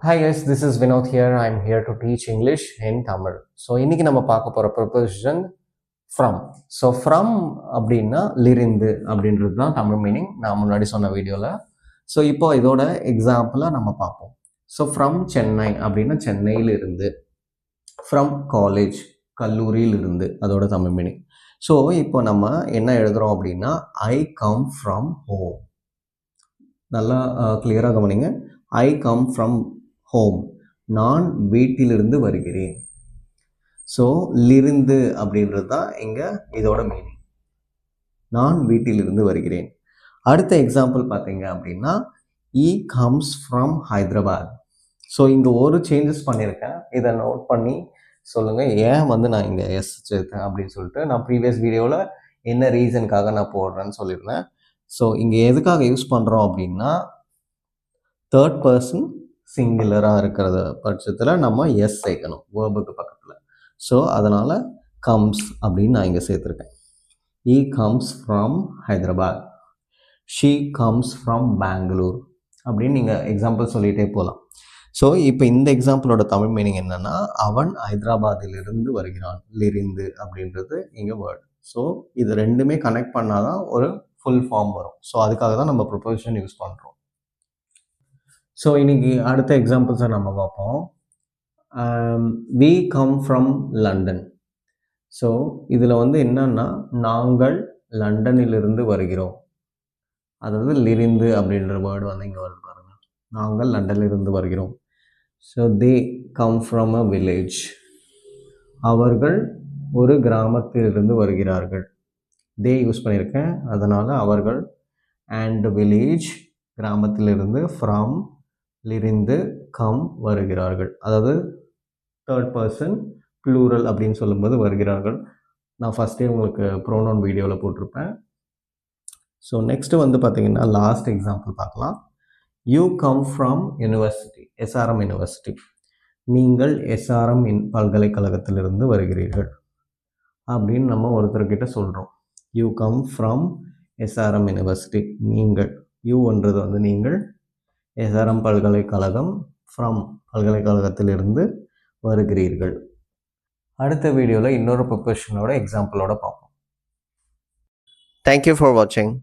Hi guys, this is Vinod here. I'm here to teach English in Tamil. So இன்னைக்கு நம்ம பார்க்க போற preposition from. So from அப்படின்னா லிருந்து அப்படின்றது தான் தமிழ் மீனிங் நான் முன்னாடி சொன்ன வீடியோவில். ஸோ இப்போ இதோட எக்ஸாம்பிளாக நம்ம பார்ப்போம். ஸோ ஃப்ரம் சென்னை அப்படின்னா சென்னையிலிருந்து, ஃப்ரம் காலேஜ் கல்லூரியிலிருந்து, அதோட தமிழ் மீனிங். ஸோ இப்போ நம்ம என்ன எழுதுகிறோம் அப்படின்னா ஐ கம் ஃப்ரம் ஹோம். நல்லா கிளியராக கவனிங்க. ஐ கம் ஃப்ரம் ஹோம், நான் வீட்டிலிருந்து வருகிறேன். ஸோ லிருந்து அப்படின்றது தான் இங்கே இதோட மீனிங், நான் வீட்டிலிருந்து வருகிறேன். அடுத்த எக்ஸாம்பிள் பார்த்தீங்க அப்படின்னா ஈ கம்ஸ் ஃப்ரம் ஹைதராபாத். ஸோ இங்கே ஒரு சேஞ்சஸ் பண்ணியிருக்கேன், இதை நோட் பண்ணி சொல்லுங்கள் ஏன் நான் இங்கே எஸ் சேர்த்தேன் அப்படின்னு சொல்லிட்டு. நான் ப்ரீவியஸ் வீடியோவில் என்ன ரீசனுக்காக நான் போடுறேன்னு சொல்லியிருந்தேன். ஸோ இங்கே எதுக்காக யூஸ் பண்ணுறோம் அப்படின்னா தேர்ட் பர்சன் சிங்குலராக இருக்கிற பட்சத்தில் நம்ம எஸ் சேர்க்கணும் வேர்புக்கு பக்கத்தில். ஸோ அதனால் கம்ஸ் அப்படின்னு நான் இங்கே சேர்த்துருக்கேன். He comes from Hyderabad, she comes from Bengaluru அப்படின்னு நீங்கள் எக்ஸாம்பிள் சொல்லிகிட்டே போகலாம். ஸோ இப்போ இந்த எக்ஸாம்பிளோட தமிழ் மீனிங் என்னென்னா அவன் ஹைதராபாத்திலிருந்து வருகிறான். லிருந்து அப்படின்றது இங்கே வேர்டு. ஸோ இது ரெண்டுமே கனெக்ட் பண்ணால் தான் ஒரு ஃபுல் ஃபார்ம் வரும். ஸோ அதுக்காக தான் நம்ம ப்ரொபோசிஷன் யூஸ் பண்ணுறோம். ஸோ இன்றைக்கி அடுத்த எக்ஸாம்பிள்ஸை நம்ம பார்ப்போம். We come from London. So இதில் என்னன்னா நாங்கள் லண்டனிலிருந்து வருகிறோம். அதாவது லிருந்து அப்படின்ற வேர்டு இங்கே வருது பாருங்கள். நாங்கள் லண்டனிலிருந்து வருகிறோம். So they come from a village. அவர்கள் ஒரு கிராமத்திலிருந்து வருகிறார்கள். தே யூஸ் பண்ணியிருக்கேன், அதனால் அவர்கள். அண்ட் வில்லேஜ் கிராமத்திலிருந்து, ஃப்ரம் லிருந்து, கம் வருகிறார்கள். அதாவது தேர்ட் பர்சன் ப்ளூரல் அப்படின்னு சொல்லும்போது வருகிறார்கள். நான் ஃபஸ்ட்டே உங்களுக்கு ப்ரோனவுன் வீடியோவில் போட்டிருப்பேன். ஸோ நெக்ஸ்ட்டு பார்த்தீங்கன்னா லாஸ்ட் எக்ஸாம்பிள் பார்க்கலாம். You come from university, SRM university. நீங்கள் எஸ்ஆர்எம் பல்கலைக்கழகத்திலிருந்து வருகிறீர்கள் அப்படின்னு நம்ம ஒருத்தர்கிட்ட சொல்கிறோம். You come from SRM university. நீங்கள், யூன்றது நீங்கள், எஸ்ஆர்எம் பல்கலைக்கழகம், ஃப்ரம் பல்கலைக்கழகத்திலிருந்து வருகிறீர்கள். அடுத்த வீடியோவில் இன்னொரு ப்ரொபோஷனோட எக்ஸாம்பிளோட பார்ப்போம். தேங்க்யூ ஃபார் வாட்சிங்.